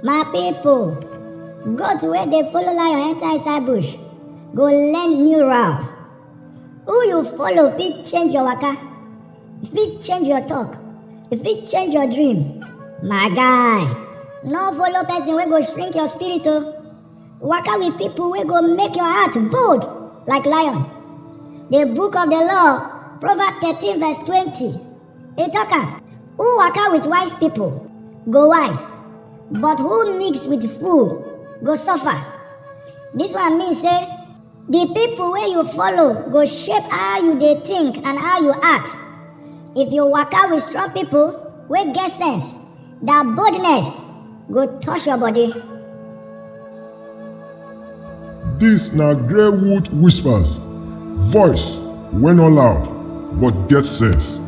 My people, goat where they follow lion enter inside bush, go learn new route. Who you follow fit change your waka, fit change your talk, fit change your dream. My guy, no follow person wey go shrink your spirit o. Waka with people wey go make your heart bold like lion. The book of the law, Proverbs 13 verse 20. It talk am, who waka with wise people go wise, but who mix with fool go suffer. This one mean say, the people wey you follow go shape how you dey think and how you act. If you waka with strong people wey get sense, that boldness go touch your body. This na Greywood Whispers, voice wey no loud but get sense.